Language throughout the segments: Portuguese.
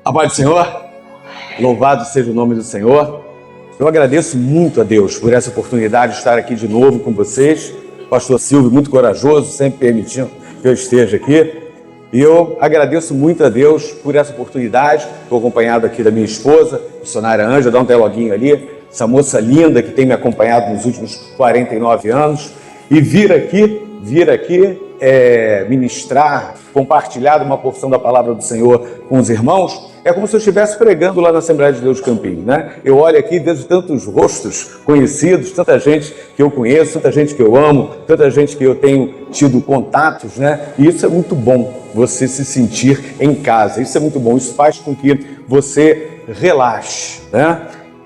A paz do Senhor, louvado seja o nome do Senhor. Eu agradeço muito a Deus por essa oportunidade de estar aqui de novo com vocês. Pastor Silvio, muito corajoso, sempre permitindo que eu esteja aqui. E eu agradeço muito a Deus por essa oportunidade. Estou acompanhado aqui da minha esposa, missionária Ângela, dá um teloguinho ali. Essa moça linda que tem me acompanhado nos últimos 49 anos. E vir aqui ministrar, compartilhar uma porção da palavra do Senhor com os irmãos, é como se eu estivesse pregando lá na Assembleia de Deus Campinho, né? Eu olho aqui desde tantos rostos conhecidos, tanta gente que eu conheço, tanta gente que eu amo, tanta gente que eu tenho tido contatos, né? E isso é muito bom, você se sentir em casa, isso é muito bom, isso faz com que você relaxe, né?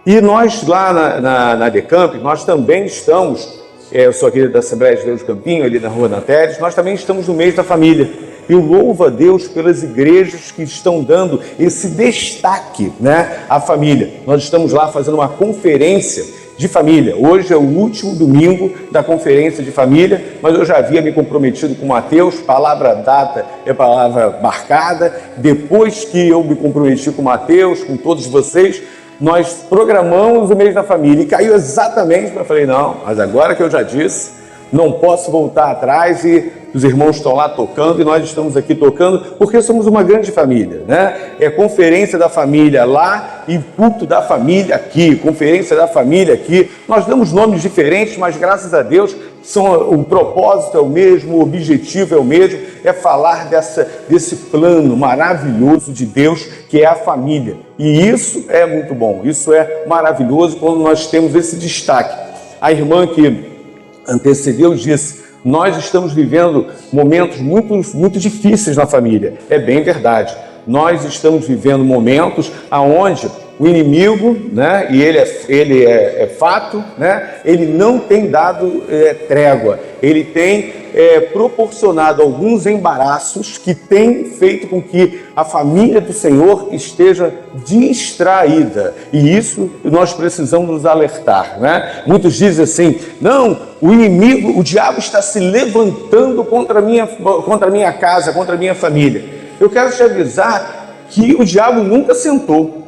E nós lá na Decamp, nós também estamos... Eu sou aqui da Assembleia de Deus do Campinho, ali na Rua Nanteres. Nós também estamos no mês da família. Eu louvo a Deus pelas igrejas que estão dando esse destaque, né, à família. Nós estamos lá fazendo uma conferência de família. Hoje é o último domingo da conferência de família, mas eu já havia me comprometido com o Mateus, palavra dada é palavra marcada. Depois que eu me comprometi com o Mateus, com todos vocês, nós programamos o mês da família e caiu exatamente, eu falei, não, mas agora que eu já disse, não posso voltar atrás e os irmãos estão lá tocando e nós estamos aqui tocando porque somos uma grande família, né? É conferência da família lá e culto da família aqui, conferência da família aqui. Nós damos nomes diferentes, mas graças a Deus o propósito é o mesmo, o objetivo é o mesmo, é falar desse plano maravilhoso de Deus que é a família. E isso é muito bom, isso é maravilhoso quando nós temos esse destaque. A irmã que antecedeu disse, nós estamos vivendo momentos muito difíceis na família. É bem verdade. Nós estamos vivendo momentos onde o inimigo, né, e ele é fato, né, ele não tem dado trégua. Ele tem proporcionado alguns embaraços que têm feito com que a família do Senhor esteja distraída. E isso nós precisamos nos alertar, né? Muitos dizem assim, não, o inimigo, o diabo está se levantando contra a minha casa, contra a minha família. Eu quero te avisar que o diabo nunca sentou.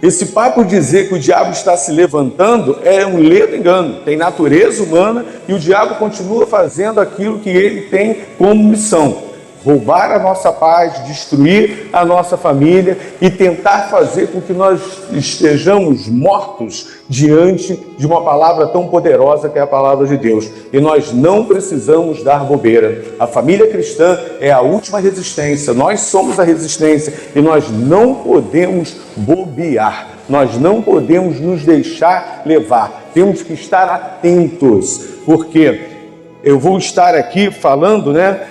Esse papo de dizer que o diabo está se levantando é um ledo engano. Tem natureza humana e o diabo continua fazendo aquilo que ele tem como missão. Roubar a nossa paz, destruir a nossa família e tentar fazer com que nós estejamos mortos diante de uma palavra tão poderosa que é a palavra de Deus. E nós não precisamos dar bobeira. A família cristã é a última resistência. Nós somos a resistência e nós não podemos bobear. Nós não podemos nos deixar levar. Temos que estar atentos, porque... eu vou estar aqui falando, né,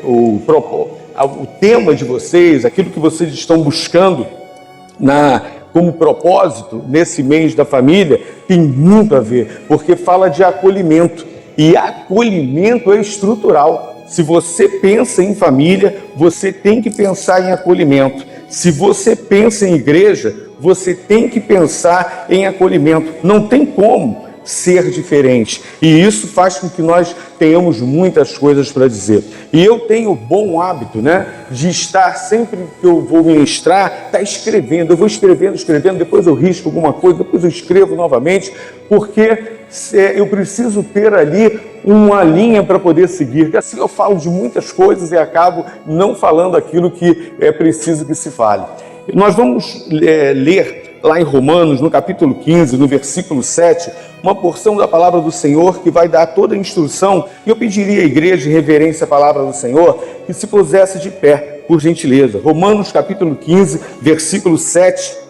o tema de vocês, aquilo que vocês estão buscando como propósito nesse mês da família, tem muito a ver, porque fala de acolhimento, e acolhimento é estrutural. Se você pensa em família, você tem que pensar em acolhimento. Se você pensa em igreja, você tem que pensar em acolhimento. Não tem como ser diferente, e isso faz com que nós tenhamos muitas coisas para dizer. E eu tenho o bom hábito, né, de estar sempre que eu vou ministrar, escrevendo. Eu vou escrevendo, depois eu risco alguma coisa, depois eu escrevo novamente, porque eu preciso ter ali uma linha para poder seguir, que assim eu falo de muitas coisas e acabo não falando aquilo que é preciso que se fale. Nós vamos ler lá em Romanos, no capítulo 15, no versículo 7, uma porção da palavra do Senhor que vai dar toda a instrução. E eu pediria à igreja, em reverência à palavra do Senhor, que se pusesse de pé, por gentileza. Romanos, capítulo 15, versículo 7.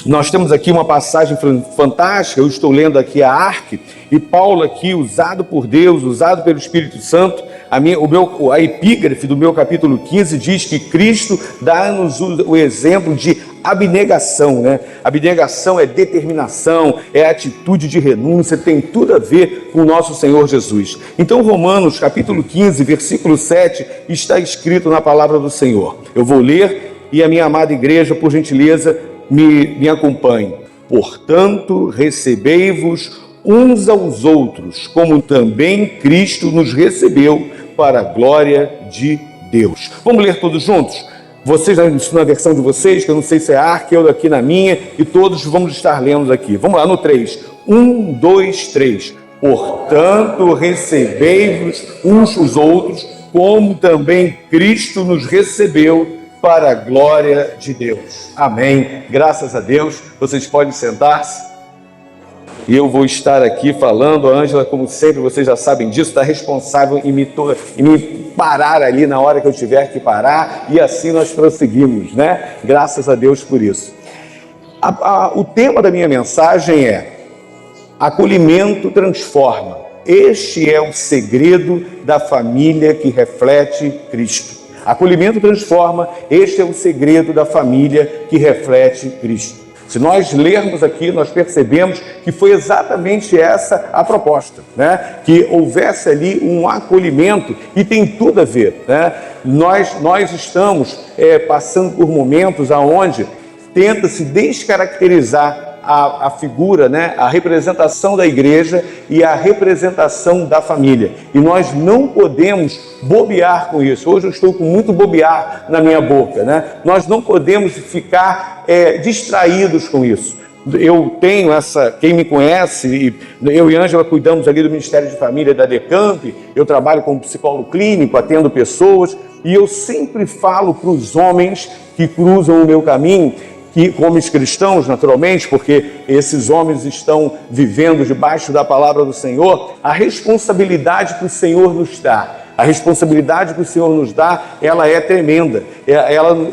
Nós temos aqui uma passagem fantástica, eu estou lendo aqui a Arque, e Paulo aqui, usado por Deus, usado pelo Espírito Santo, a epígrafe do meu capítulo 15 diz que Cristo dá-nos o exemplo de abnegação, né? Abnegação é determinação, é atitude de renúncia, tem tudo a ver com o nosso Senhor Jesus. Então, Romanos, capítulo 15, versículo 7, está escrito na palavra do Senhor. Eu vou ler e a minha amada igreja, por gentileza, me acompanhe. Portanto, recebei-vos uns aos outros, como também Cristo nos recebeu para a glória de Deus. Vamos ler todos juntos? Vocês na versão de vocês, que eu não sei se é Arca, eu aqui na minha, e todos vamos estar lendo aqui. Vamos lá, no 3. 1, 2, 3. Portanto, recebei-vos uns os outros, como também Cristo nos recebeu para a glória de Deus. Amém. Graças a Deus. Vocês podem sentar-se. E eu vou estar aqui falando. A Ângela, como sempre, vocês já sabem disso, está responsável em me parar ali na hora que eu tiver que parar. E assim nós prosseguimos, né? Graças a Deus por isso. O tema da minha mensagem é: acolhimento transforma. Este é o segredo da família que reflete Cristo. Acolhimento transforma. Este é o segredo da família que reflete Cristo. Se nós lermos aqui, nós percebemos que foi exatamente essa a proposta, né? Que houvesse ali um acolhimento, e tem tudo a ver, né? Nós estamos passando por momentos onde tenta-se descaracterizar a figura, né? A representação da igreja e a representação da família. E nós não podemos bobear com isso. Hoje eu estou com muito bobear na minha boca, né? Nós não podemos ficar distraídos com isso. Eu tenho quem me conhece, eu e Ângela cuidamos ali do Ministério de Família da Decamp, eu trabalho como psicólogo clínico, atendo pessoas, e eu sempre falo para os homens que cruzam o meu caminho, que, como os cristãos, naturalmente, porque esses homens estão vivendo debaixo da palavra do Senhor, a responsabilidade que o Senhor nos dá, a responsabilidade que o Senhor nos dá, ela é tremenda.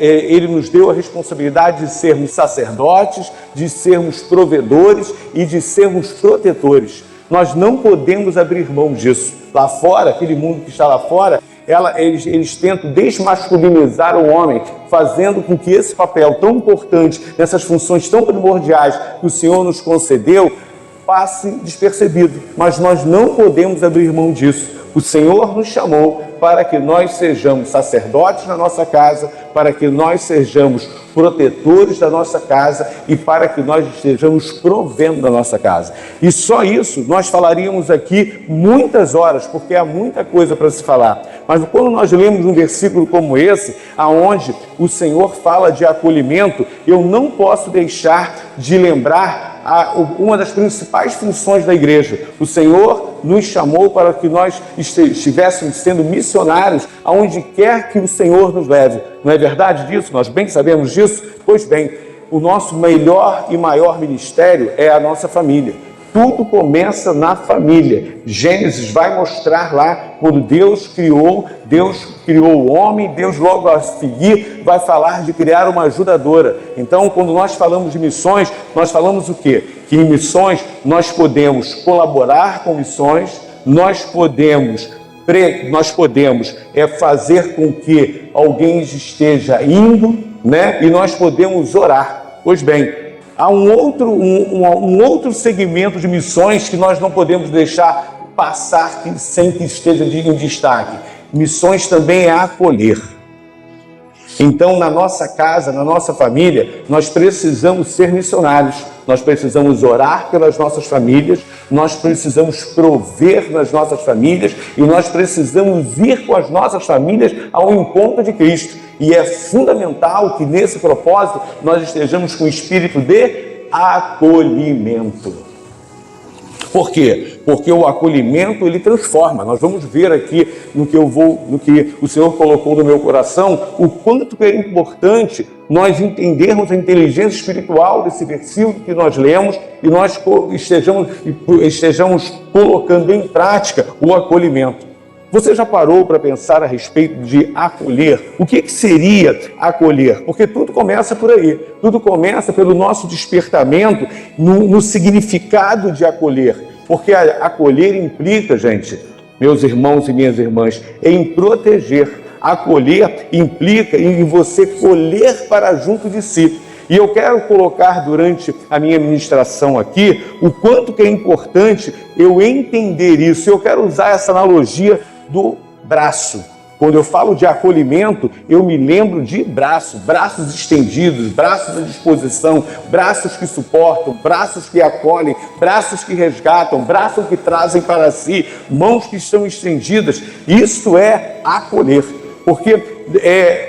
Ele nos deu a responsabilidade de sermos sacerdotes, de sermos provedores e de sermos protetores. Nós não podemos abrir mão disso. Lá fora, aquele mundo que está lá fora, eles tentam desmasculinizar o homem, fazendo com que esse papel tão importante, nessas funções tão primordiais que o Senhor nos concedeu, passe despercebido. Mas nós não podemos abrir mão disso. O Senhor nos chamou para que nós sejamos sacerdotes na nossa casa, para que nós sejamos protetores da nossa casa e para que nós estejamos provendo da nossa casa. E só isso, nós falaríamos aqui muitas horas, porque há muita coisa para se falar. Mas quando nós lemos um versículo como esse, aonde o Senhor fala de acolhimento, eu não posso deixar de lembrar uma das principais funções da igreja. O Senhor nos chamou para que nós estivéssemos sendo missionários aonde quer que o Senhor nos leve. Não é verdade disso? Nós bem sabemos disso? Pois bem, o nosso melhor e maior ministério é a nossa família. Tudo começa na família. Gênesis vai mostrar lá, quando Deus criou o homem, Deus logo a seguir vai falar de criar uma ajudadora. Então, quando nós falamos de missões, nós falamos o quê? Que em missões nós podemos colaborar com missões, nós podemos fazer com que alguém esteja indo, né? E nós podemos orar. Pois bem, há um outro segmento de missões que nós não podemos deixar passar sem que esteja em destaque. Missões também é acolher. Então, na nossa casa, na nossa família, nós precisamos ser missionários. Nós precisamos orar pelas nossas famílias, nós precisamos prover nas nossas famílias e nós precisamos ir com as nossas famílias ao encontro de Cristo. E é fundamental que nesse propósito nós estejamos com o espírito de acolhimento. Por quê? Porque o acolhimento, ele transforma. Nós vamos ver aqui no que o Senhor colocou no meu coração, o quanto que é importante nós entendermos a inteligência espiritual desse versículo que nós lemos e nós estejamos colocando em prática o acolhimento. Você já parou para pensar a respeito de acolher? O que seria acolher? Porque tudo começa por aí. Tudo começa pelo nosso despertamento no significado de acolher. Porque acolher implica, gente, meus irmãos e minhas irmãs, em proteger. Acolher implica em você colher para junto de si. E eu quero colocar durante a minha ministração aqui o quanto que é importante eu entender isso. Eu quero usar essa analogia do braço. Quando eu falo de acolhimento, eu me lembro de braços estendidos, braços à disposição, braços que suportam, braços que acolhem, braços que resgatam, braços que trazem para si, mãos que estão estendidas. Isso é acolher. Porque,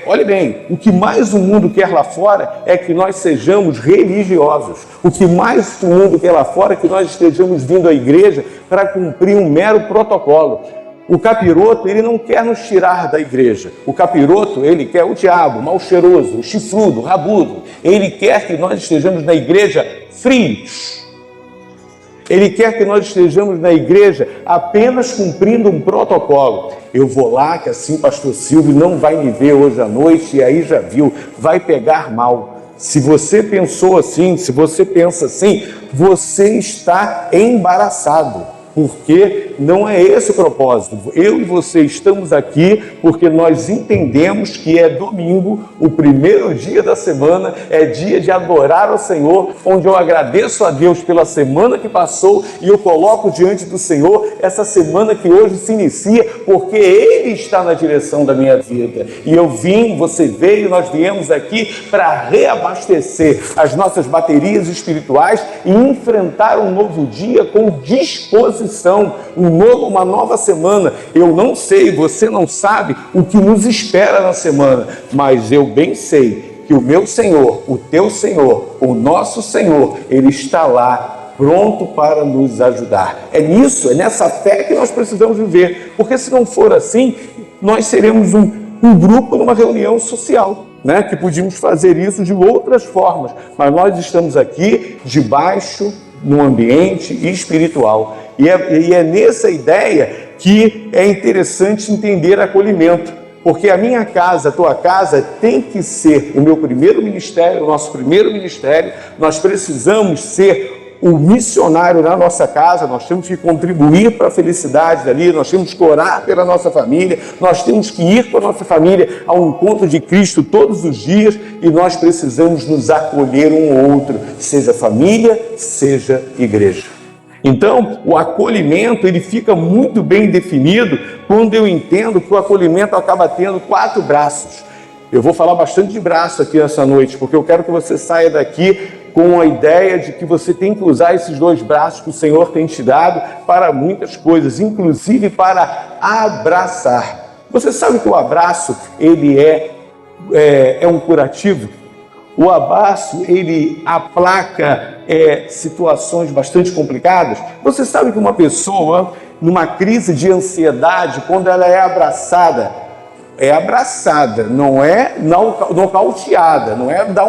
olhe bem, o que mais o mundo quer lá fora é que nós sejamos religiosos. O que mais o mundo quer lá fora é que nós estejamos vindo à igreja para cumprir um mero protocolo. O capiroto, ele não quer nos tirar da igreja. O capiroto, ele quer o diabo, mal cheiroso, o chifrudo, o rabudo. Ele quer que nós estejamos na igreja frios. Ele quer que nós estejamos na igreja apenas cumprindo um protocolo. Eu vou lá, que assim pastor Silvio não vai me ver hoje à noite, e aí já viu, vai pegar mal. Se você pensou assim, se você pensa assim, você está embaraçado. Porque não é esse o propósito. Eu e você estamos aqui porque nós entendemos que é domingo, o primeiro dia da semana, é dia de adorar ao Senhor, onde eu agradeço a Deus pela semana que passou e eu coloco diante do Senhor essa semana que hoje se inicia, porque Ele está na direção da minha vida. E eu vim, você veio, nós viemos aqui para reabastecer as nossas baterias espirituais e enfrentar um novo dia com disposição. Uma nova semana. Eu não sei, você não sabe o que nos espera na semana, mas eu bem sei que o meu Senhor, o teu Senhor, o nosso Senhor, Ele está lá pronto para nos ajudar. É nisso, é nessa fé que nós precisamos viver, porque se não for assim, nós seremos um grupo numa reunião social, né? Que podíamos fazer isso de outras formas, mas nós estamos aqui debaixo num ambiente espiritual. E é nessa ideia que é interessante entender acolhimento. Porque a minha casa, a tua casa, tem que ser o meu primeiro ministério, o nosso primeiro ministério. Nós precisamos ser o missionário na nossa casa, nós temos que contribuir para a felicidade dali, nós temos que orar pela nossa família, nós temos que ir com a nossa família ao encontro de Cristo todos os dias e nós precisamos nos acolher um ao outro, seja família, seja igreja. Então, o acolhimento, ele fica muito bem definido quando eu entendo que o acolhimento acaba tendo 4 braços. Eu vou falar bastante de braço aqui essa noite, porque eu quero que você saia daqui com a ideia de que você tem que usar esses 2 braços que o Senhor tem te dado para muitas coisas, inclusive para abraçar. Você sabe que o abraço, ele é um curativo? O abraço, ele aplaca situações bastante complicadas. Você sabe que uma pessoa, numa crise de ansiedade, quando ela é abraçada, não é nocauteada, não é dar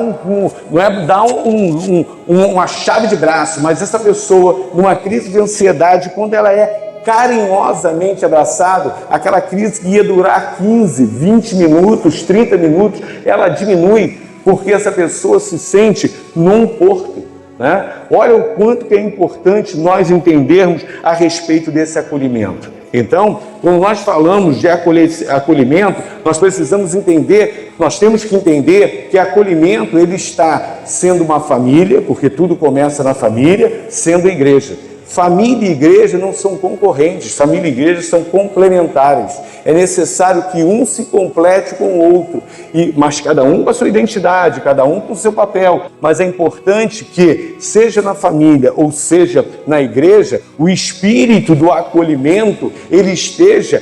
uma chave de braço, mas essa pessoa, numa crise de ansiedade, quando ela é carinhosamente abraçado, aquela crise que ia durar 15, 20 minutos, 30 minutos, ela diminui, porque essa pessoa se sente num porto, né? Olha o quanto que é importante nós entendermos a respeito desse acolhimento. Então, quando nós falamos de acolhimento, nós precisamos entender, nós temos que entender que acolhimento, ele está sendo uma família, porque tudo começa na família, sendo a igreja. Família e igreja não são concorrentes, família e igreja são complementares. É necessário que um se complete com o outro, mas cada um com a sua identidade, cada um com o seu papel. Mas é importante que, seja na família ou seja na igreja, o espírito do acolhimento, ele esteja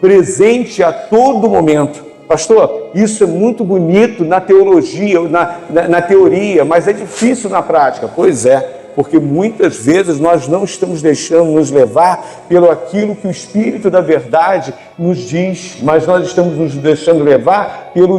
presente a todo momento. Pastor, isso é muito bonito na teologia, na teoria, mas é difícil na prática. Pois é. Porque muitas vezes nós não estamos deixando nos levar pelo aquilo que o Espírito da Verdade nos diz, mas nós estamos nos deixando levar pelo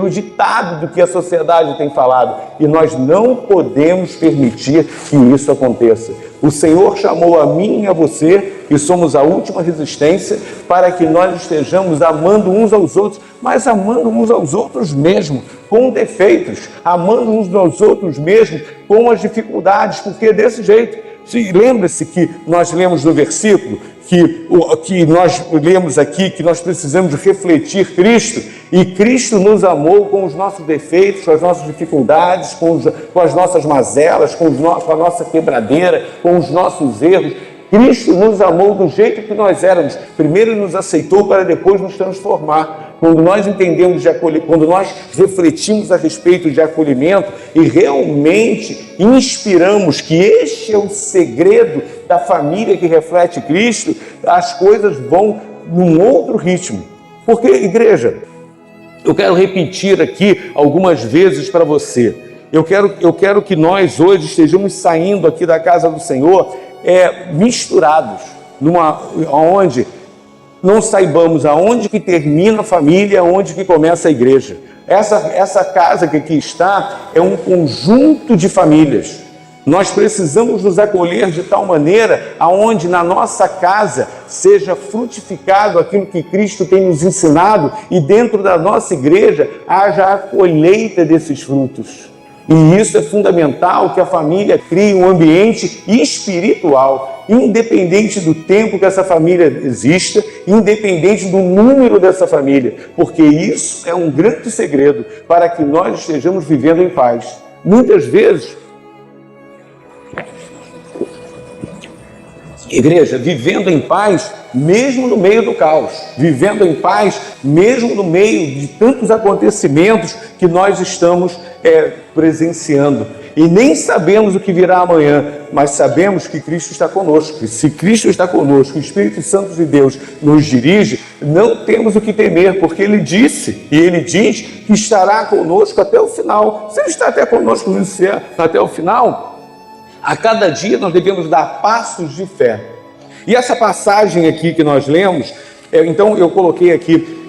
ditado do que a sociedade tem falado. E nós não podemos permitir que isso aconteça. O Senhor chamou a mim e a você, que somos a última resistência, para que nós estejamos amando uns aos outros, mas amando uns aos outros mesmo, com defeitos, amando uns aos outros mesmo, com as dificuldades, porque é desse jeito. Lembre-se que nós lemos no versículo, que nós lemos aqui, que nós precisamos refletir Cristo, e Cristo nos amou com os nossos defeitos, com as nossas dificuldades, com as nossas mazelas, com a nossa quebradeira, com os nossos erros. Cristo nos amou do jeito que nós éramos. Primeiro nos aceitou para depois nos transformar. Quando nós entendemos de acolhimento, quando nós refletimos a respeito de acolhimento e realmente inspiramos que este é o segredo da família que reflete Cristo, as coisas vão num outro ritmo. Porque, igreja, eu quero repetir aqui algumas vezes para você. Eu quero que nós hoje estejamos saindo aqui da casa do Senhor misturados, onde não saibamos aonde que termina a família, aonde que começa a igreja. Essa casa que aqui está é um conjunto de famílias. Nós precisamos nos acolher de tal maneira aonde na nossa casa seja frutificado aquilo que Cristo tem nos ensinado e dentro da nossa igreja haja a colheita desses frutos. E isso é fundamental, que a família crie um ambiente espiritual, independente do tempo que essa família exista, independente do número dessa família, porque isso é um grande segredo para que nós estejamos vivendo em paz. Muitas vezes, igreja, vivendo em paz, mesmo no meio do caos, vivendo em paz, mesmo no meio de tantos acontecimentos que nós estamos presenciando. E nem sabemos o que virá amanhã, mas sabemos que Cristo está conosco. E se Cristo está conosco, o Espírito Santo de Deus nos dirige, não temos o que temer, porque Ele disse, e Ele diz que estará conosco até o final. Se Ele está até conosco no céu, até o final, a cada dia nós devemos dar passos de fé. E essa passagem aqui que nós lemos, então eu coloquei aqui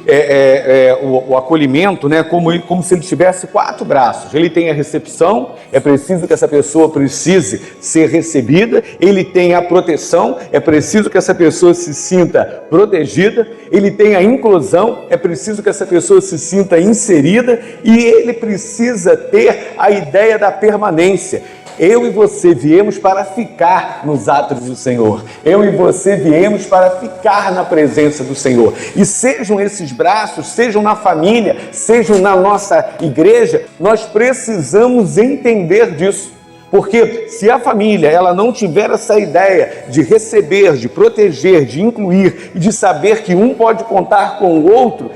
o acolhimento, né, como se ele tivesse 4 braços. Ele tem a recepção, é preciso que essa pessoa precise ser recebida. Ele tem a proteção, é preciso que essa pessoa se sinta protegida. Ele tem a inclusão, é preciso que essa pessoa se sinta inserida. E ele precisa ter a ideia da permanência. Eu e você viemos para ficar nos atos do Senhor. Eu e você viemos para ficar na presença do Senhor. E sejam esses braços, sejam na família, sejam na nossa igreja, nós precisamos entender disso. Porque se a família ela não tiver essa ideia de receber, de proteger, de incluir e de saber que um pode contar com o outro,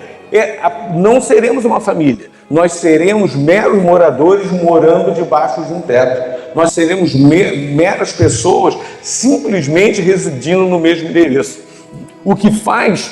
não seremos uma família. Nós seremos meros moradores morando debaixo de um teto. Nós seremos meras pessoas simplesmente residindo no mesmo endereço. O que faz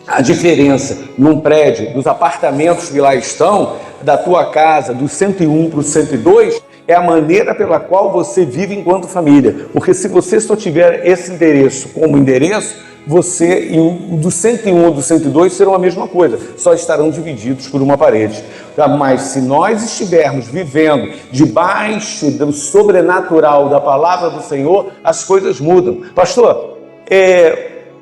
a diferença num prédio, dos apartamentos que lá estão, da tua casa, do 101 para o 102, é a maneira pela qual você vive enquanto família. Porque se você só tiver esse endereço como endereço, você e o do 101 e do 102 serão a mesma coisa, só estarão divididos por uma parede. Mas se nós estivermos vivendo debaixo do sobrenatural da palavra do Senhor, as coisas mudam. Pastor,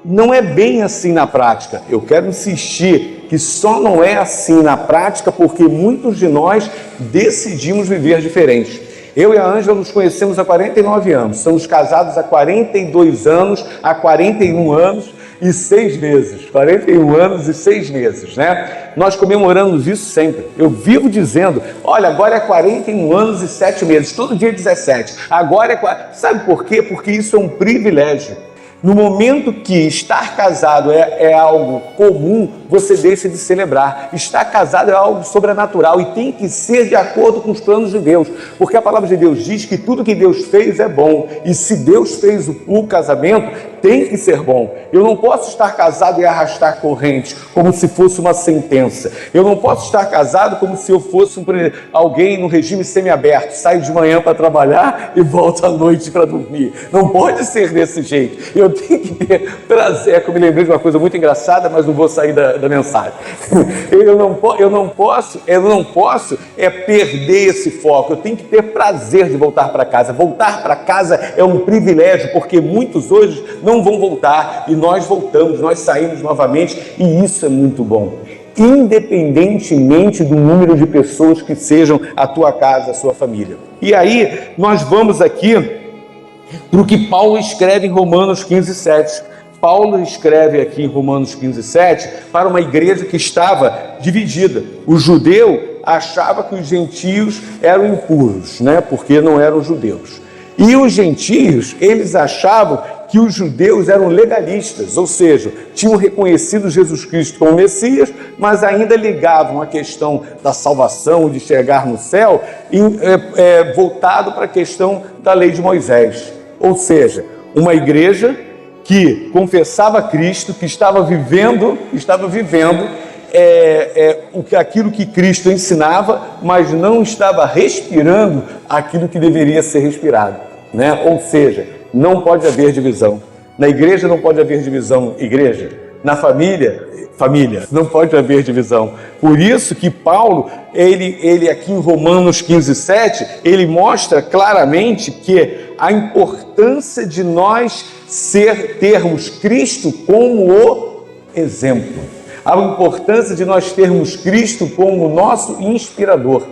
não é bem assim na prática. Eu quero insistir que só não é assim na prática porque muitos de nós decidimos viver diferente. Eu e a Ângela nos conhecemos há 49 anos, estamos casados há 42 anos, há 41 anos e 6 meses, 41 anos e 6 meses, né? Nós comemoramos isso sempre. Eu vivo dizendo, olha, agora é 41 anos e 7 meses, todo dia 17, agora é... Sabe por quê? Porque isso é um privilégio. No momento que estar casado é algo comum, você deixa de celebrar. Estar casado é algo sobrenatural e tem que ser de acordo com os planos de Deus. Porque a palavra de Deus diz que tudo que Deus fez é bom. E se Deus fez o casamento, tem que ser bom. Eu não posso estar casado e arrastar corrente como se fosse uma sentença. Eu não posso estar casado como se eu fosse alguém no regime semiaberto. Saio de manhã para trabalhar e volto à noite para dormir. Não pode ser desse jeito. Eu tenho que ter prazer. Eu me lembrei de uma coisa muito engraçada, mas não vou sair da mensagem. Eu não posso perder esse foco. Eu tenho que ter prazer de voltar para casa. Voltar para casa é um privilégio, porque muitos hoje não vão voltar e nós voltamos, nós saímos novamente e isso é muito bom. Independentemente do número de pessoas que sejam a tua casa, a sua família. E aí nós vamos aqui para o que Paulo escreve em Romanos 15:7. Paulo escreve aqui em Romanos 15:7 para uma igreja que estava dividida. O judeu achava que os gentios eram impuros, né? Porque não eram judeus. E os gentios, eles achavam que os judeus eram legalistas, ou seja, tinham reconhecido Jesus Cristo como Messias, mas ainda ligavam a questão da salvação, de chegar no céu, voltado para a questão da lei de Moisés. Ou seja, uma igreja que confessava Cristo, que estava vivendo aquilo que Cristo ensinava, mas não estava respirando aquilo que deveria ser respirado, né? Ou seja, não pode haver divisão. Na igreja não pode haver divisão, igreja. Na família, não pode haver divisão. Por isso que Paulo, ele aqui em Romanos 15:7, ele mostra claramente que a importância de nós termos Cristo como o exemplo. A importância de nós termos Cristo como nosso inspirador.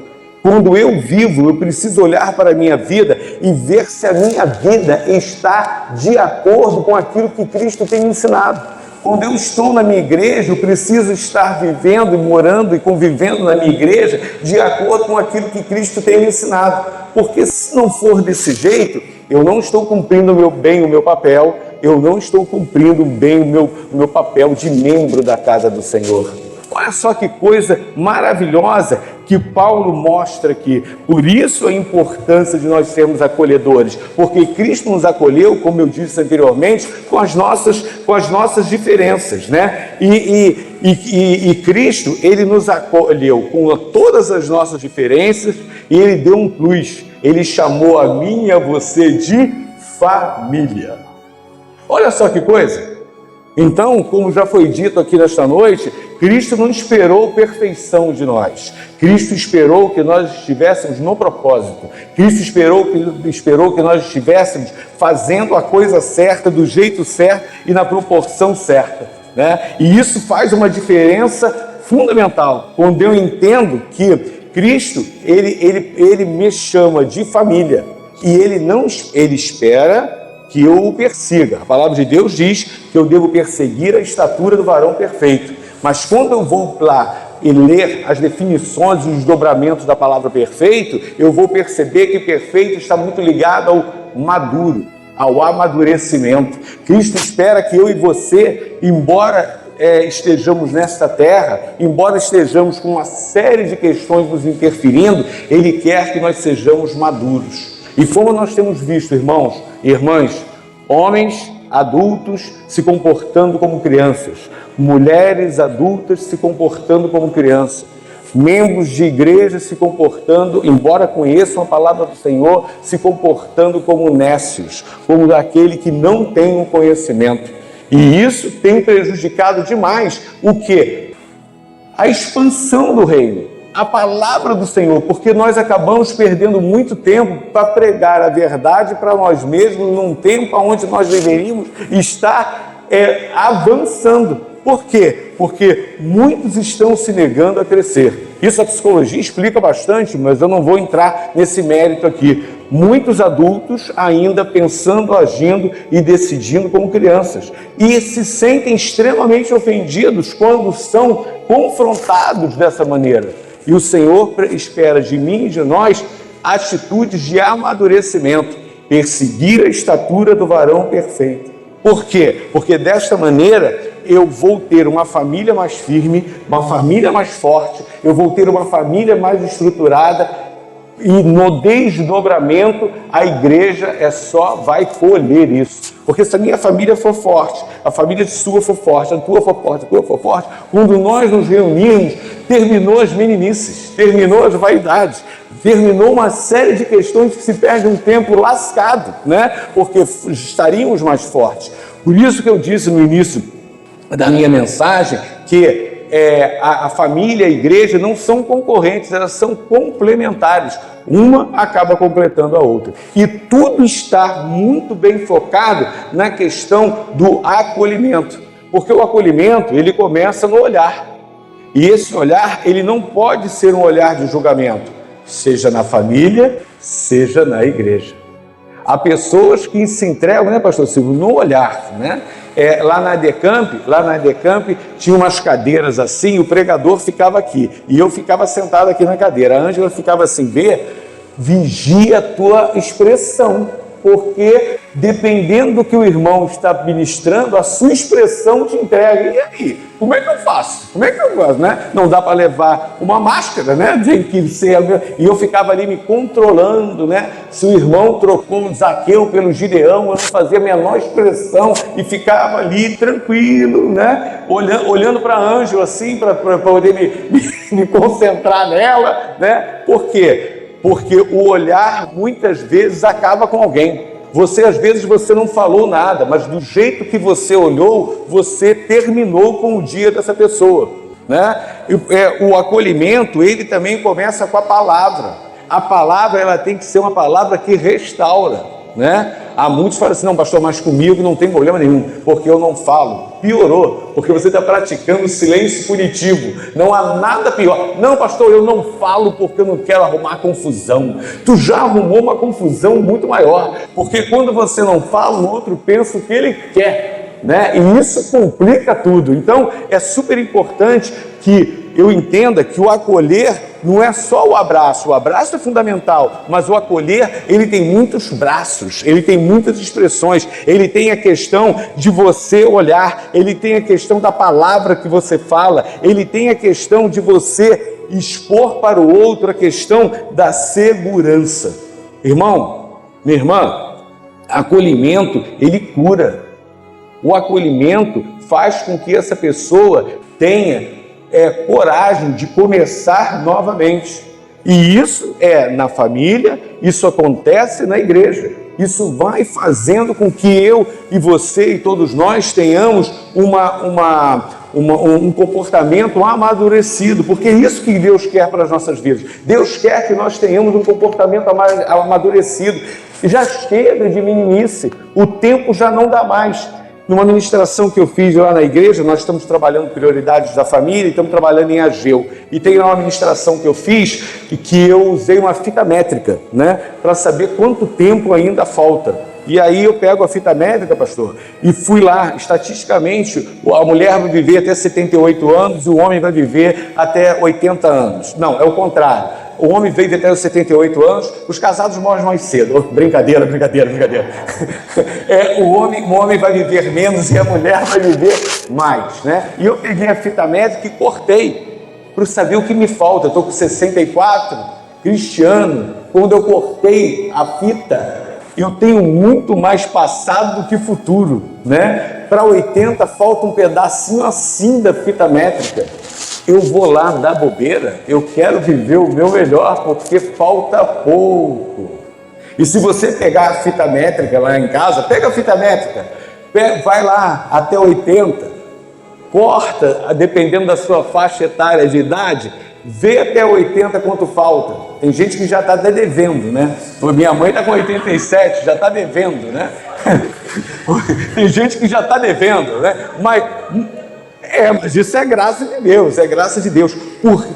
Quando eu vivo, eu preciso olhar para a minha vida e ver se a minha vida está de acordo com aquilo que Cristo tem me ensinado. Quando eu estou na minha igreja, eu preciso estar vivendo e morando e convivendo na minha igreja de acordo com aquilo que Cristo tem me ensinado. Porque se não for desse jeito, eu não estou cumprindo bem o meu papel, eu não estou cumprindo bem o meu papel de membro da casa do Senhor. Olha só que coisa maravilhosa que Paulo mostra aqui. Por isso a importância de nós sermos acolhedores, porque Cristo nos acolheu, como eu disse anteriormente, com as nossas diferenças, né? E Cristo, ele nos acolheu com todas as nossas diferenças e ele deu um plus. Ele chamou a mim e a você de família. Olha só que coisa. Então, como já foi dito aqui nesta noite, Cristo não esperou perfeição de nós. Cristo esperou que nós estivéssemos no propósito. Cristo esperou que nós estivéssemos fazendo a coisa certa, do jeito certo e na proporção certa, né? E isso faz uma diferença fundamental. Quando eu entendo que Cristo, ele me chama de família e ele espera que eu o persiga. A palavra de Deus diz que eu devo perseguir a estatura do varão perfeito. Mas quando eu vou lá e ler as definições e os dobramentos da palavra perfeito, eu vou perceber que perfeito está muito ligado ao maduro, ao amadurecimento. Cristo espera que eu e você, embora estejamos nesta terra, embora estejamos com uma série de questões nos interferindo, Ele quer que nós sejamos maduros. E como nós temos visto, irmãos e irmãs, homens adultos se comportando como crianças, mulheres adultas se comportando como crianças, membros de igreja se comportando, embora conheçam a palavra do Senhor, se comportando como nécios, como aquele que não tem um conhecimento. E isso tem prejudicado demais o quê? A expansão do reino. A palavra do Senhor, porque nós acabamos perdendo muito tempo para pregar a verdade para nós mesmos num tempo onde nós deveríamos estar avançando. Por quê? Porque muitos estão se negando a crescer. Isso a psicologia explica bastante, mas eu não vou entrar nesse mérito aqui. Muitos adultos ainda pensando, agindo e decidindo como crianças. E se sentem extremamente ofendidos quando são confrontados dessa maneira. E o Senhor espera de mim e de nós atitudes de amadurecimento, perseguir a estatura do varão perfeito. Por quê? Porque desta maneira eu vou ter uma família mais firme, uma família mais forte, eu vou ter uma família mais estruturada e no desdobramento a igreja só vai colher isso. Porque se a minha família for forte, a família de sua for forte, a tua for forte, a tua for forte, quando nós nos reunirmos, terminou as meninices, terminou as vaidades, terminou uma série de questões que se perde um tempo lascado, né? Porque estaríamos mais fortes. Por isso que eu disse no início da minha mensagem que a família e a igreja não são concorrentes, elas são complementares. Uma acaba completando a outra. E tudo está muito bem focado na questão do acolhimento. Porque o acolhimento, ele começa no olhar. E esse olhar, ele não pode ser um olhar de julgamento, seja na família, seja na igreja. Há pessoas que se entregam, né, pastor Silvio, no olhar, né? Lá na Edecamp tinha umas cadeiras assim, o pregador ficava aqui e eu ficava sentado aqui na cadeira. A Ângela ficava assim, vigia a tua expressão, porque dependendo do que o irmão está ministrando, a sua expressão te entrega. E aí? Como é que eu faço? Como é que eu faço, né? Não dá para levar uma máscara, né? Tem que ser... E eu ficava ali me controlando, né? Se o irmão trocou o Zaqueu pelo Gideão, eu não fazia a menor expressão e ficava ali tranquilo, né? Olhando para a Ângela assim, para poder me concentrar nela, né? Por quê? Porque o olhar muitas vezes acaba com alguém. Às vezes você não falou nada, mas do jeito que você olhou, você terminou com o dia dessa pessoa, né? O acolhimento, ele também começa com a palavra. A palavra, ela tem que ser uma palavra que restaura, né? Há muitos que falam assim, não, pastor, mas comigo não tem problema nenhum, porque eu não falo. Piorou, porque você está praticando silêncio punitivo. Não há nada pior. Não, pastor, eu não falo porque eu não quero arrumar confusão. Tu já arrumou uma confusão muito maior, porque quando você não fala, o outro pensa o que ele quer, né? E isso complica tudo. Então, é super importante que eu entenda que o acolher não é só o abraço é fundamental, mas o acolher, ele tem muitos braços, ele tem muitas expressões, ele tem a questão de você olhar, ele tem a questão da palavra que você fala, ele tem a questão de você expor para o outro a questão da segurança. Irmão, minha irmã, acolhimento, ele cura. O acolhimento faz com que essa pessoa tenha coragem de começar novamente. E isso é na família, isso acontece na igreja. Isso vai fazendo com que eu e você e todos nós tenhamos um comportamento amadurecido, porque é isso que Deus quer para as nossas vidas. Deus quer que nós tenhamos um comportamento amadurecido. Já chega de meninice, o tempo já não dá mais. Numa ministração que eu fiz lá na igreja, nós estamos trabalhando prioridades da família e estamos trabalhando em Ageu. E tem uma ministração que eu fiz e que eu usei uma fita métrica, né? Para saber quanto tempo ainda falta. E aí eu pego a fita métrica, pastor, e fui lá, estatisticamente, a mulher vai viver até 78 anos e o homem vai viver até 80 anos. Não, é o contrário. O homem vive até os 78 anos, os casados morrem mais cedo. Brincadeira. O homem vai viver menos e a mulher vai viver mais, né? E eu peguei a fita métrica e cortei para saber o que me falta. Eu estou com 64, cristiano. Quando eu cortei a fita, eu tenho muito mais passado do que futuro, né? Para 80 falta um pedacinho assim da fita métrica. Eu vou lá dar bobeira, eu quero viver o meu melhor, porque falta pouco. E se você pegar a fita métrica lá em casa, pega a fita métrica, vai lá até 80, corta, dependendo da sua faixa etária de idade, vê até 80 quanto falta. Tem gente que já está até devendo, né? Minha mãe está com 87, já está devendo, né? Tem gente que já está devendo, né? Mas isso é graça de Deus, é graça de Deus.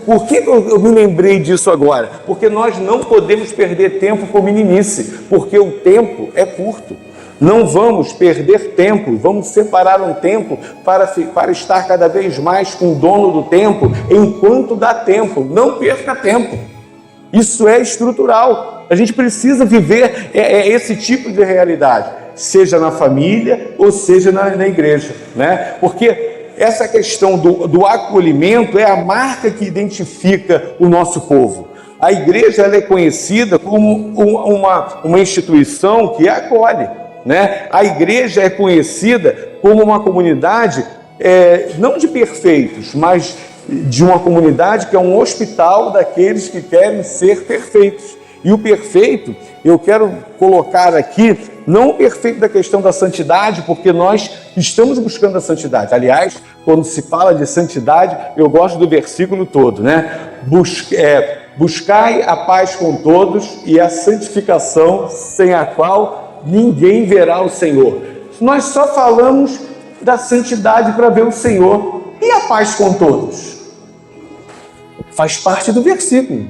Por que eu me lembrei disso agora? Porque nós não podemos perder tempo com meninice, porque o tempo é curto. Não vamos perder tempo, vamos separar um tempo para estar cada vez mais com o dono do tempo, enquanto dá tempo. Não perca tempo. Isso é estrutural. A gente precisa viver esse tipo de realidade, seja na família ou seja na igreja, né? Porque essa questão do acolhimento é a marca que identifica o nosso povo. A igreja ela é conhecida como uma instituição que acolhe, né? A igreja é conhecida como uma comunidade não de perfeitos, mas de uma comunidade que é um hospital daqueles que querem ser perfeitos. E o perfeito, eu quero colocar aqui, não o perfeito da questão da santidade, porque nós estamos buscando a santidade. Aliás, quando se fala de santidade, eu gosto do versículo todo, né? Buscai a paz com todos e a santificação, sem a qual ninguém verá o Senhor. Nós só falamos da santidade para ver o Senhor. E a paz com todos? Faz parte do versículo.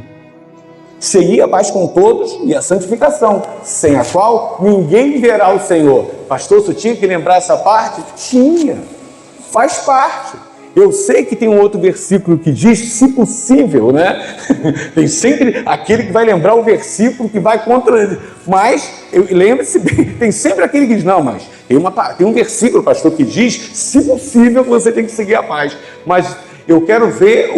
Seguir a paz com todos e a santificação, sem a qual ninguém verá o Senhor. Pastor, você tinha que lembrar essa parte? Tinha. Faz parte. Eu sei que tem um outro versículo que diz, se possível, né? Tem sempre aquele que vai lembrar o versículo que vai contra ele. Mas, lembre-se bem, tem sempre aquele que diz, não, mas tem um versículo, pastor, que diz, se possível, você tem que seguir a paz. Mas eu quero ver,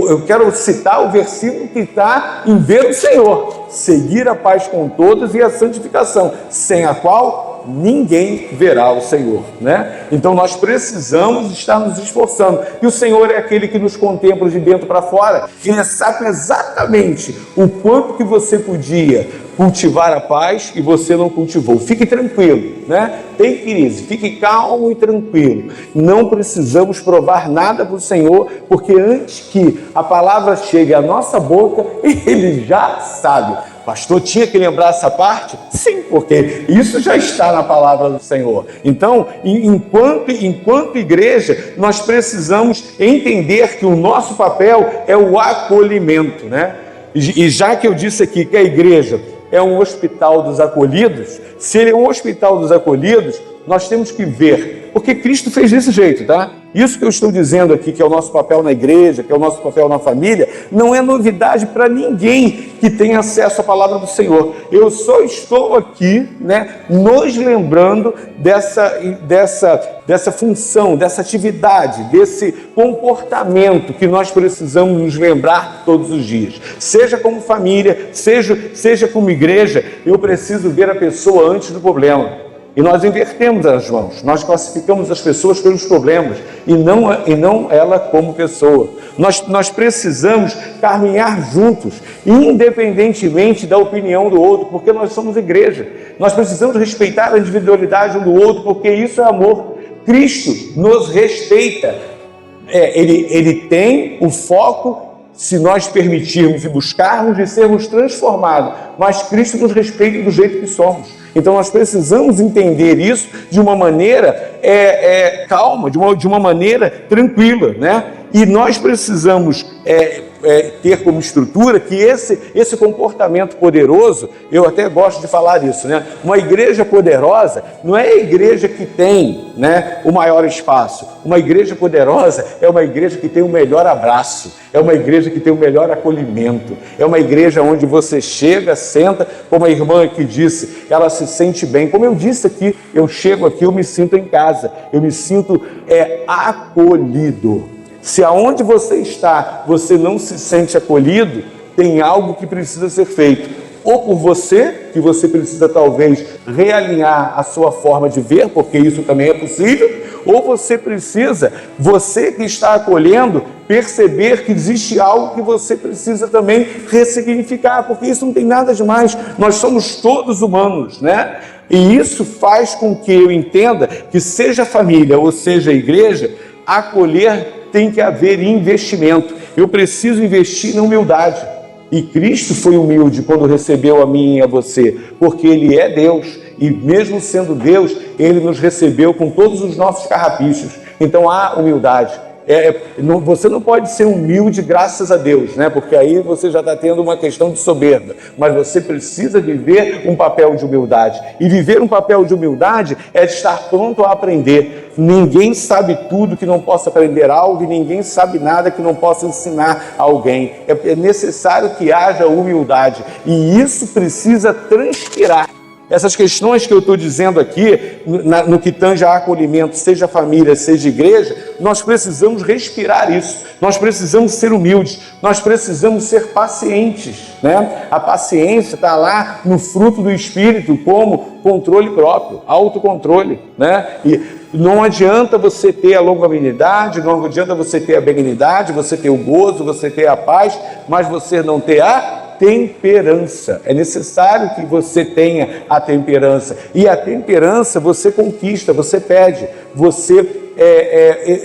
eu quero citar o versículo que está em ver o Senhor. Seguir a paz com todos e a santificação, sem a qual ninguém verá o Senhor, né? Então nós precisamos estar nos esforçando. E o Senhor é aquele que nos contempla de dentro para fora. Ele sabe exatamente o quanto que você podia cultivar a paz e você não cultivou. Fique tranquilo, né? Tem crise, fique calmo e tranquilo. Não precisamos provar nada para o Senhor, porque antes que a palavra chegue à nossa boca, Ele já sabe. Pastor, tinha que lembrar essa parte? Sim, porque isso já está na palavra do Senhor. Então, enquanto igreja, nós precisamos entender que o nosso papel é o acolhimento, né? E já que eu disse aqui que a igreja é um hospital dos acolhidos, se ele é um hospital dos acolhidos, nós temos que ver, porque Cristo fez desse jeito, tá? Isso que eu estou dizendo aqui, que é o nosso papel na igreja, que é o nosso papel na família, não é novidade para ninguém que tem acesso à palavra do Senhor. Eu só estou aqui, né, nos lembrando dessa função, dessa atividade, desse comportamento que nós precisamos nos lembrar todos os dias. Seja como família, seja como igreja, eu preciso ver a pessoa antes do problema. E nós invertemos as mãos, nós classificamos as pessoas pelos problemas e não ela como pessoa. Nós precisamos caminhar juntos, independentemente da opinião do outro, porque nós somos igreja. Nós precisamos respeitar a individualidade um do outro, porque isso é amor. Cristo nos respeita. Ele tem o foco, se nós permitirmos e buscarmos, de sermos transformados, mas Cristo nos respeita do jeito que somos. Então nós precisamos entender isso de uma maneira calma, de uma maneira tranquila, né? E nós precisamos ter como estrutura que esse comportamento poderoso, eu até gosto de falar isso, né? Uma igreja poderosa não é a igreja que tem, né, o maior espaço. Uma igreja poderosa é uma igreja que tem o melhor abraço, é uma igreja que tem o melhor acolhimento, é uma igreja onde você chega, senta, como a irmã aqui disse, ela se sente bem. Como eu disse aqui, eu chego aqui, eu me sinto em casa, eu me sinto acolhido. Se aonde você está, você não se sente acolhido, tem algo que precisa ser feito. Ou por você, que você precisa talvez realinhar a sua forma de ver, porque isso também é possível, ou você que está acolhendo, perceber que existe algo que você precisa também ressignificar, porque isso não tem nada demais. Nós somos todos humanos, né? E isso faz com que eu entenda que seja família ou seja igreja, acolher tem que haver investimento. Eu preciso investir na humildade. E Cristo foi humilde quando recebeu a mim e a você, porque Ele é Deus. E mesmo sendo Deus, Ele nos recebeu com todos os nossos carrapichos. Então há humildade. Você não pode ser humilde graças a Deus, né? Porque aí você já está tendo uma questão de soberba. Mas você precisa viver um papel de humildade. E viver um papel de humildade é de estar pronto a aprender. Ninguém sabe tudo que não possa aprender algo e ninguém sabe nada que não possa ensinar alguém. É necessário que haja humildade. E isso precisa transpirar. Essas questões que eu estou dizendo aqui, no que tange a acolhimento, seja família, seja igreja, nós precisamos respirar isso, nós precisamos ser humildes, nós precisamos ser pacientes, né? A paciência está lá no fruto do Espírito como controle próprio, autocontrole, né? E não adianta você ter a longanimidade, não adianta você ter a benignidade, você ter o gozo, você ter a paz, mas você não ter a temperança. É necessário que você tenha a temperança. E a temperança você conquista, você pede, você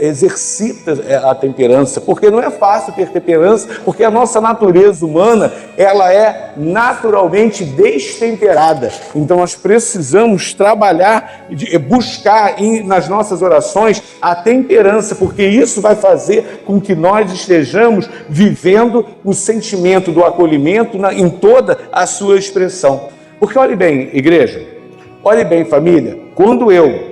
exercita a temperança, porque não é fácil ter temperança, porque a nossa natureza humana, ela é naturalmente destemperada. Então nós precisamos trabalhar, buscar nas nossas orações a temperança, porque isso vai fazer com que nós estejamos vivendo o sentimento do acolhimento em toda a sua expressão. Porque olhe bem, igreja, olhe bem, família, quando eu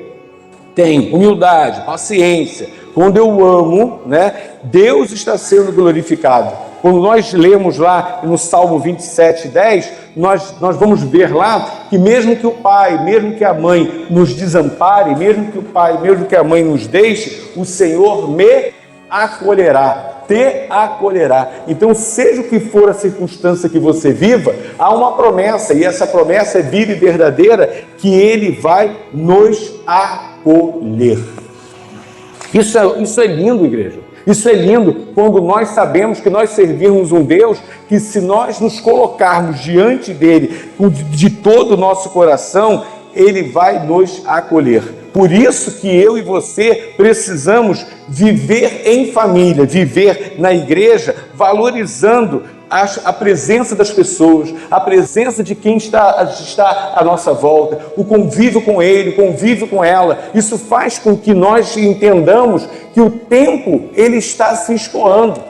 tem humildade, paciência quando eu amo, né, Deus está sendo glorificado. Quando nós lemos lá no Salmo 27:10, nós vamos ver lá que mesmo que o pai, mesmo que a mãe nos desampare, mesmo que o pai, mesmo que a mãe nos deixe, o Senhor me acolherá, te acolherá. Então, seja o que for a circunstância que você viva, há uma promessa, e essa promessa é viva e verdadeira, que Ele vai nos acolher. Isso é lindo, igreja. Isso é lindo quando nós sabemos que nós servimos um Deus que, se nós nos colocarmos diante dele de todo o nosso coração, ele vai nos acolher. Por isso que eu e você precisamos viver em família, viver na igreja, valorizando a presença das pessoas, a presença de quem está à nossa volta, o convívio com ele, o convívio com ela. Isso faz com que nós entendamos que o tempo ele está se escoando.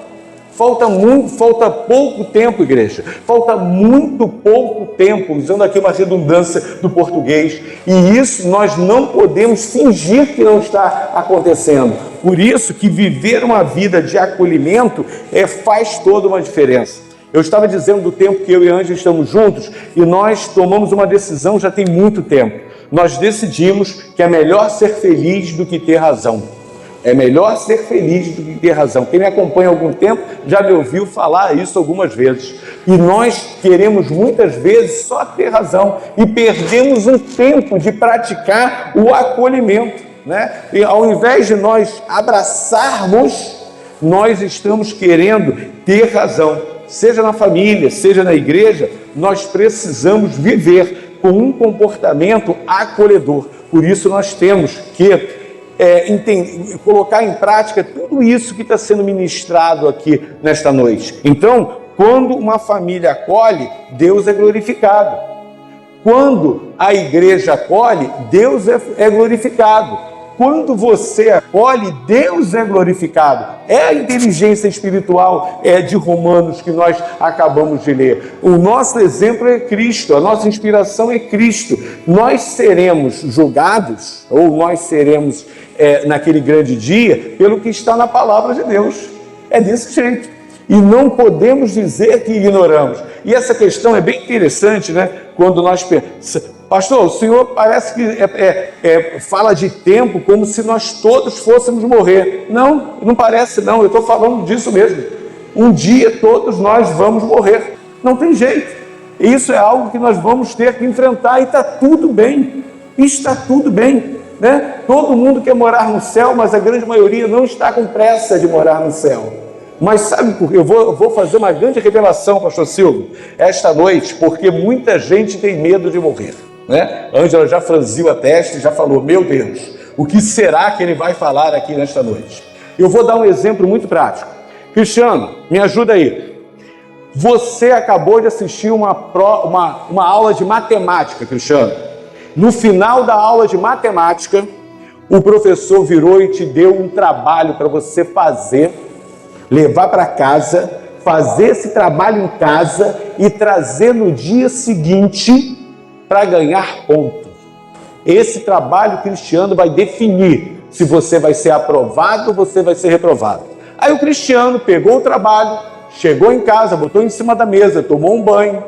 Falta pouco tempo, igreja. Falta muito pouco tempo, usando aqui uma redundância do português. E isso nós não podemos fingir que não está acontecendo. Por isso que viver uma vida de acolhimento faz toda uma diferença. Eu estava dizendo do tempo que eu e a Ângela estamos juntos e nós tomamos uma decisão já tem muito tempo. Nós decidimos que é melhor ser feliz do que ter razão. É melhor ser feliz do que ter razão. Quem me acompanha há algum tempo já me ouviu falar isso algumas vezes. E nós queremos muitas vezes só ter razão e perdemos um tempo de praticar o acolhimento, né? E ao invés de nós abraçarmos, nós estamos querendo ter razão. Seja na família, seja na igreja, nós precisamos viver com um comportamento acolhedor. Por isso nós temos que colocar em prática tudo isso que está sendo ministrado aqui nesta noite. Então, quando uma família acolhe, Deus é glorificado. Quando a igreja acolhe, Deus é glorificado. Quando você acolhe, Deus é glorificado. É a inteligência espiritual de Romanos que nós acabamos de ler. O nosso exemplo é Cristo, a nossa inspiração é Cristo. Nós seremos julgados, ou nós seremos, naquele grande dia, pelo que está na palavra de Deus. É desse jeito. E não podemos dizer que ignoramos. E essa questão é bem interessante, né? Quando nós pensamos... Pastor, o senhor parece que fala de tempo como se nós todos fôssemos morrer. Não, não parece não, eu estou falando disso mesmo. Um dia todos nós vamos morrer, não tem jeito. Isso é algo que nós vamos ter que enfrentar e está tudo bem, está tudo bem, né? Todo mundo quer morar no céu, mas a grande maioria não está com pressa de morar no céu. Mas sabe por quê? Eu vou fazer uma grande revelação, pastor Silvio, esta noite, porque muita gente tem medo de morrer. Né? Ângela já franziu a testa e já falou, meu Deus, o que será que ele vai falar aqui nesta noite? Eu vou dar um exemplo muito prático. Cristiano, me ajuda aí. Você acabou de assistir uma aula de matemática, Cristiano. No final da aula de matemática, o professor virou e te deu um trabalho para você fazer, levar para casa, fazer esse trabalho em casa e trazer no dia seguinte para ganhar ponto. Esse trabalho, Cristiano, vai definir se você vai ser aprovado ou você vai ser reprovado. Aí o Cristiano pegou o trabalho, chegou em casa, botou em cima da mesa, tomou um banho,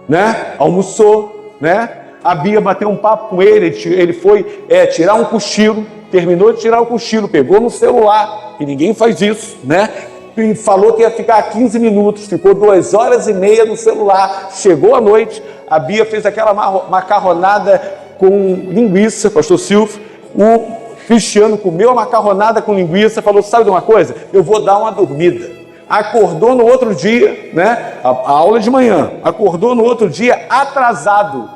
né? Almoçou, né? A Bia bateu um papo com ele foi tirar um cochilo, terminou de tirar o cochilo, pegou no celular, e ninguém faz isso, né? E falou que ia ficar 15 minutos, ficou 2h30 no celular, chegou à noite, a Bia fez aquela macarronada com linguiça, pastor Silvio, o Cristiano comeu a macarronada com linguiça, falou, sabe de uma coisa? Eu vou dar uma dormida. Acordou no outro dia, né? A aula de manhã, acordou no outro dia atrasado,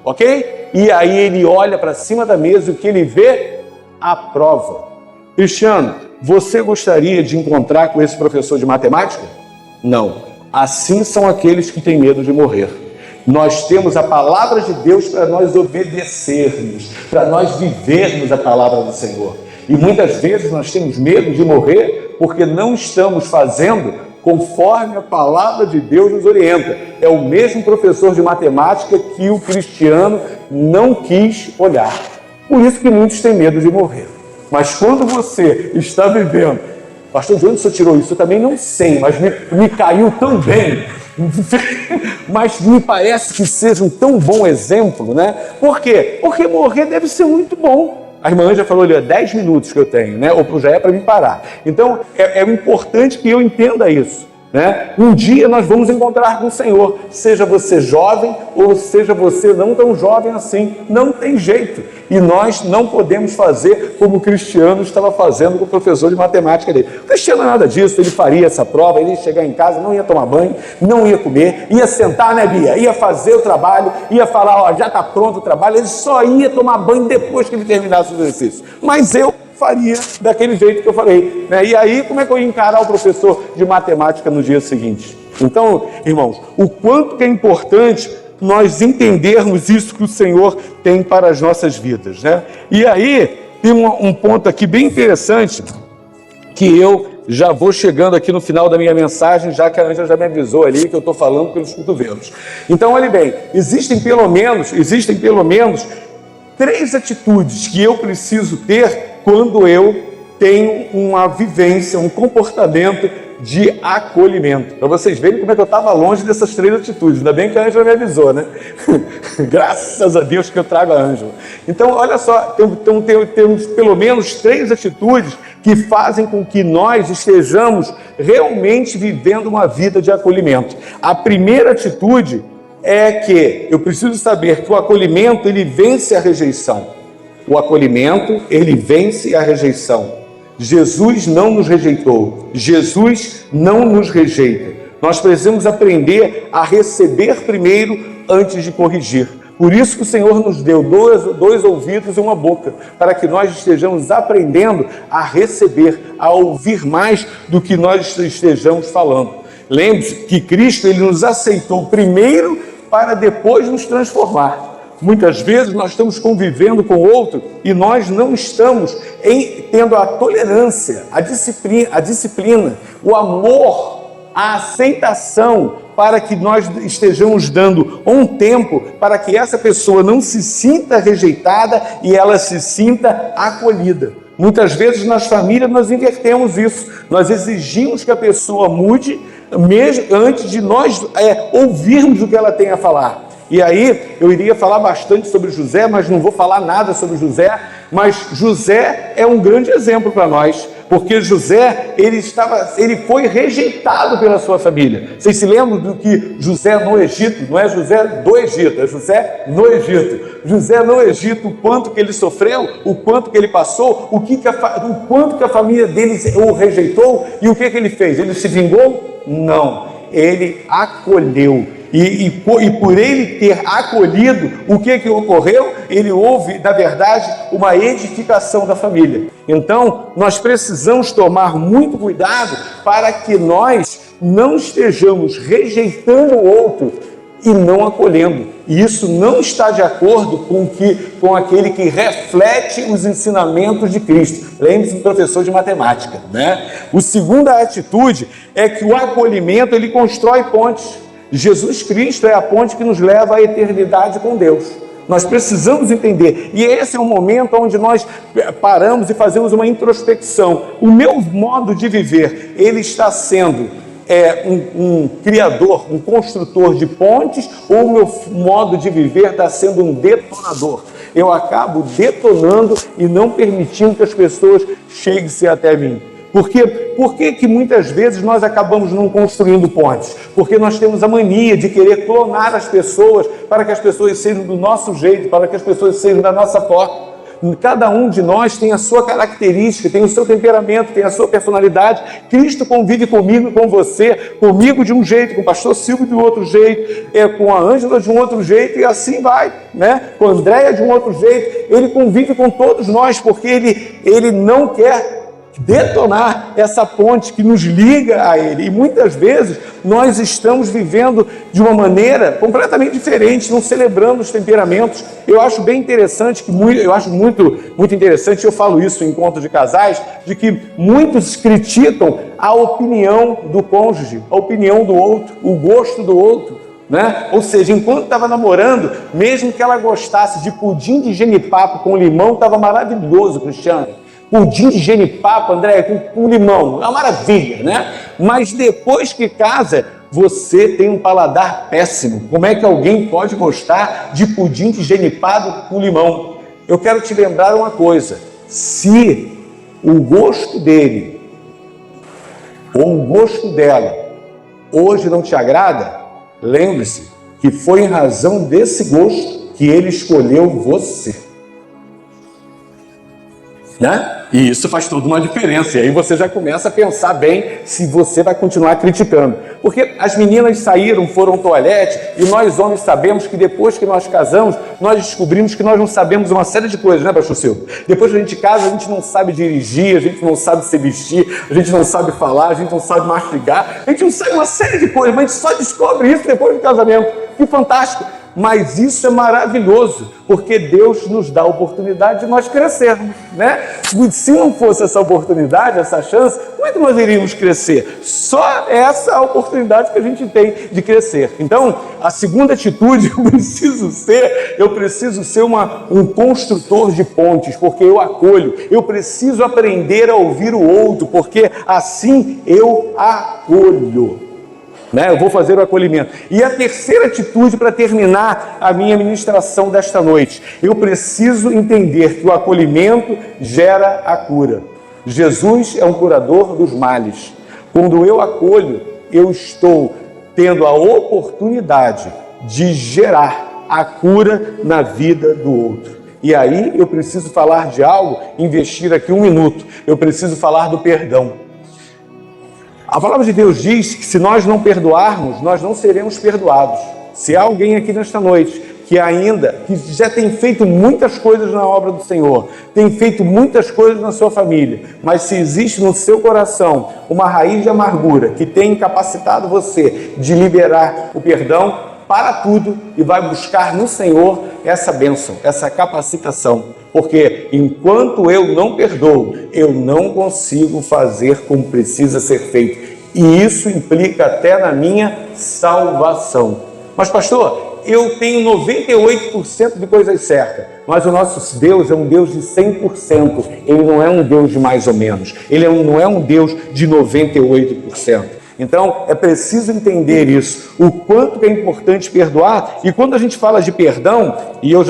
ok? E aí ele olha para cima da mesa e o que ele vê? A prova. Cristiano, você gostaria de encontrar com esse professor de matemática? Não. Assim são aqueles que têm medo de morrer. Nós temos a palavra de Deus para nós obedecermos, para nós vivermos a palavra do Senhor. E muitas vezes nós temos medo de morrer porque não estamos fazendo conforme a palavra de Deus nos orienta. É o mesmo professor de matemática que o Cristiano não quis olhar. Por isso que muitos têm medo de morrer. Mas quando você está vivendo, pastor, de onde o senhor tirou isso? Eu também não sei, mas me caiu tão bem. Mas me parece que seja um tão bom exemplo, né? Por quê? Porque morrer deve ser muito bom. A irmã já falou ali, 10 minutos que eu tenho, né? Ou já é para me parar. Então, é importante que eu entenda isso, né? Um dia nós vamos encontrar com o Senhor, seja você jovem ou seja você não tão jovem assim, não tem jeito. E nós não podemos fazer como o Cristiano estava fazendo com o professor de matemática dele. O Cristiano não é nada disso, ele faria essa prova, ele ia chegar em casa, não ia tomar banho, não ia comer, ia sentar, né, Bia? Ia fazer o trabalho, ia falar, ó, já está pronto o trabalho, ele só ia tomar banho depois que ele terminasse o exercício. Mas eu faria daquele jeito que eu falei, né? E aí, como é que eu ia encarar o professor de matemática no dia seguinte? Então, irmãos, o quanto que é importante nós entendermos isso que o Senhor tem para as nossas vidas, né? E aí, tem um ponto aqui bem interessante, que eu já vou chegando aqui no final da minha mensagem, já que a Ângela já me avisou ali que eu estou falando pelos cotovelos. Então, olhe bem, existem pelo menos 3 atitudes que eu preciso ter quando eu tenho uma vivência, um comportamento de acolhimento. Para vocês verem como é que eu estava longe dessas 3 atitudes. Ainda bem que a Ângela me avisou, né? Graças a Deus que eu trago a Ângela. Então, olha só, temos pelo menos 3 atitudes que fazem com que nós estejamos realmente vivendo uma vida de acolhimento. A primeira atitude é que eu preciso saber que o acolhimento, ele vence a rejeição. O acolhimento, ele vence a rejeição. Jesus não nos rejeitou. Jesus não nos rejeita. Nós precisamos aprender a receber primeiro antes de corrigir. Por isso que o Senhor nos deu dois ouvidos e uma boca, para que nós estejamos aprendendo a receber, a ouvir mais do que nós estejamos falando. Lembre-se que Cristo, ele nos aceitou primeiro para depois nos transformar. Muitas vezes nós estamos convivendo com o outro e nós não estamos tendo a tolerância, a disciplina, o amor, a aceitação para que nós estejamos dando um tempo para que essa pessoa não se sinta rejeitada e ela se sinta acolhida. Muitas vezes nas famílias nós invertemos isso, nós exigimos que a pessoa mude mesmo antes de nós ouvirmos o que ela tem a falar. E aí, eu iria falar bastante sobre José, mas não vou falar nada sobre José, mas José é um grande exemplo para nós, porque José, ele foi rejeitado pela sua família. Vocês se lembram do que José no Egito, não é José do Egito, é José no Egito. José no Egito, o quanto que ele sofreu, o quanto que ele passou, o quanto que a família dele o rejeitou, e o que ele fez? Ele se vingou? Não, ele acolheu. E por ele ter acolhido, o que ocorreu? Ele houve, na verdade, uma edificação da família. Então, nós precisamos tomar muito cuidado para que nós não estejamos rejeitando o outro e não acolhendo. E isso não está de acordo com aquele que reflete os ensinamentos de Cristo. Lembre-se do professor de matemática, né? A segunda atitude é que o acolhimento, ele constrói pontes. Jesus Cristo é a ponte que nos leva à eternidade com Deus. Nós precisamos entender. E esse é o momento onde nós paramos e fazemos uma introspecção. O meu modo de viver, ele está sendo um criador, um construtor de pontes, ou o meu modo de viver está sendo um detonador? Eu acabo detonando e não permitindo que as pessoas cheguem até mim. Por que que muitas vezes nós acabamos não construindo pontes? Porque nós temos a mania de querer clonar as pessoas para que as pessoas sejam do nosso jeito, para que as pessoas sejam da nossa forma. Cada um de nós tem a sua característica, tem o seu temperamento, tem a sua personalidade. Cristo convive comigo, com você, comigo de um jeito, com o pastor Silvio de outro jeito, com a Ângela de um outro jeito, e assim vai, né? Com a Andréia de um outro jeito. Ele convive com todos nós, porque ele não quer detonar essa ponte que nos liga a Ele. E muitas vezes nós estamos vivendo de uma maneira completamente diferente, não celebrando os temperamentos. Eu acho bem interessante, eu acho muito interessante, eu falo isso em encontros de casais, de que muitos criticam a opinião do cônjuge, a opinião do outro, o gosto do outro, né? Ou seja, enquanto estava namorando, mesmo que ela gostasse de pudim de genipapo com limão, estava maravilhoso, Cristiano. pudim de genipapo, André, com limão, é uma maravilha, né? Mas depois que casa, você tem um paladar péssimo. Como é que alguém pode gostar de pudim de genipado com limão? Eu quero te lembrar uma coisa: se o gosto dele ou o gosto dela hoje não te agrada, lembre-se que foi em razão desse gosto que ele escolheu você. Né? E isso faz toda uma diferença. E aí você já começa a pensar bem se você vai continuar criticando. Porque as meninas saíram, foram ao toalete, e nós homens sabemos que depois que nós casamos, nós descobrimos que nós não sabemos uma série de coisas, né, pastor Silvio? Depois que a gente casa, a gente não sabe dirigir, a gente não sabe se vestir, a gente não sabe falar, a gente não sabe mastigar, a gente não sabe uma série de coisas, mas a gente só descobre isso depois do casamento. Que fantástico! Mas isso é maravilhoso, porque Deus nos dá a oportunidade de nós crescermos, né? Se não fosse essa oportunidade, essa chance, como é que nós iríamos crescer? Só essa é a oportunidade que a gente tem de crescer. Então, a segunda atitude, eu preciso ser um construtor de pontes, porque eu acolho. Eu preciso aprender a ouvir o outro, porque assim eu acolho. Eu vou fazer o acolhimento. E a terceira atitude para terminar a minha ministração desta noite: eu preciso entender que o acolhimento gera a cura. Jesus é um curador dos males. Quando eu acolho, eu estou tendo a oportunidade de gerar a cura na vida do outro. E aí eu preciso falar de algo, investir aqui 1 minuto. Eu preciso falar do perdão. A palavra de Deus diz que se nós não perdoarmos, nós não seremos perdoados. Se há alguém aqui nesta noite que já tem feito muitas coisas na obra do Senhor, tem feito muitas coisas na sua família, mas se existe no seu coração uma raiz de amargura que tem incapacitado você de liberar o perdão, para tudo e vai buscar no Senhor essa bênção, essa capacitação. Porque enquanto eu não perdoo, eu não consigo fazer como precisa ser feito. E isso implica até na minha salvação. Mas pastor, eu tenho 98% de coisas certas, mas o nosso Deus é um Deus de 100%. Ele não é um Deus de mais ou menos. Ele não é um Deus de 98%. Então, é preciso entender isso, o quanto é importante perdoar. E quando a gente fala de perdão, e eu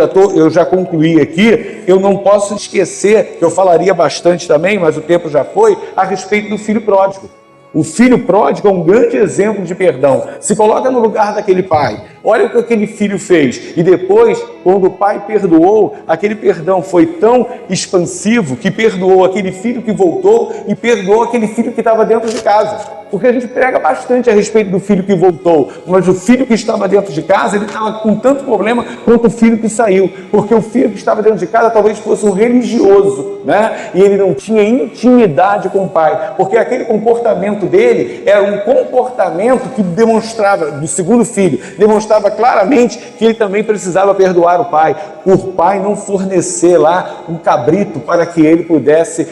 já concluí aqui, eu não posso esquecer, que eu falaria bastante também, mas o tempo já foi, a respeito do filho pródigo. O filho pródigo é um grande exemplo de perdão. Se coloca no lugar daquele pai. Olha o que aquele filho fez. E depois, quando o pai perdoou, aquele perdão foi tão expansivo que perdoou aquele filho que voltou e perdoou aquele filho que estava dentro de casa. Porque a gente prega bastante a respeito do filho que voltou, mas o filho que estava dentro de casa, ele estava com tanto problema quanto o filho que saiu. Porque o filho que estava dentro de casa talvez fosse um religioso, né? E ele não tinha intimidade com o pai. Porque aquele comportamento dele era um comportamento que demonstrava, do segundo filho, demonstrava claramente que ele também precisava perdoar o pai, por pai não fornecer lá um cabrito para que ele pudesse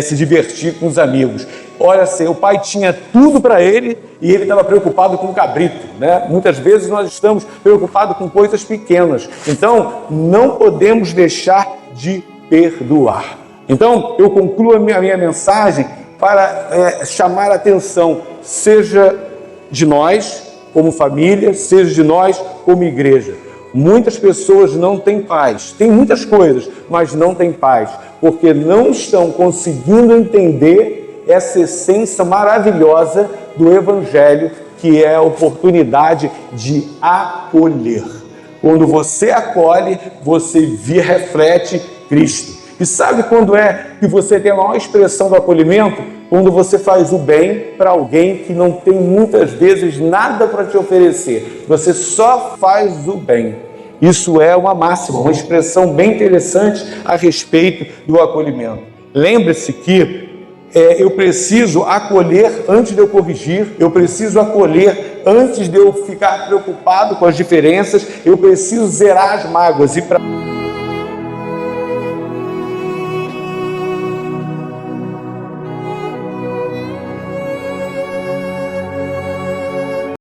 se divertir com os amigos. Olha assim, o pai tinha tudo para ele e ele estava preocupado com o cabrito, né? Muitas vezes nós estamos preocupados com coisas pequenas. Então, não podemos deixar de perdoar. Então, eu concluo a minha mensagem para chamar a atenção, seja de nós como família, seja de nós como igreja. Muitas pessoas não têm paz, têm muitas coisas, mas não têm paz, porque não estão conseguindo entender essa essência maravilhosa do Evangelho, que é a oportunidade de acolher. Quando você acolhe, você reflete Cristo. E sabe quando é que você tem a maior expressão do acolhimento? Quando você faz o bem para alguém que não tem muitas vezes nada para te oferecer. Você só faz o bem. Isso é uma máxima, uma expressão bem interessante a respeito do acolhimento. Lembre-se que eu preciso acolher antes de eu corrigir, eu preciso acolher antes de eu ficar preocupado com as diferenças, eu preciso zerar as mágoas e para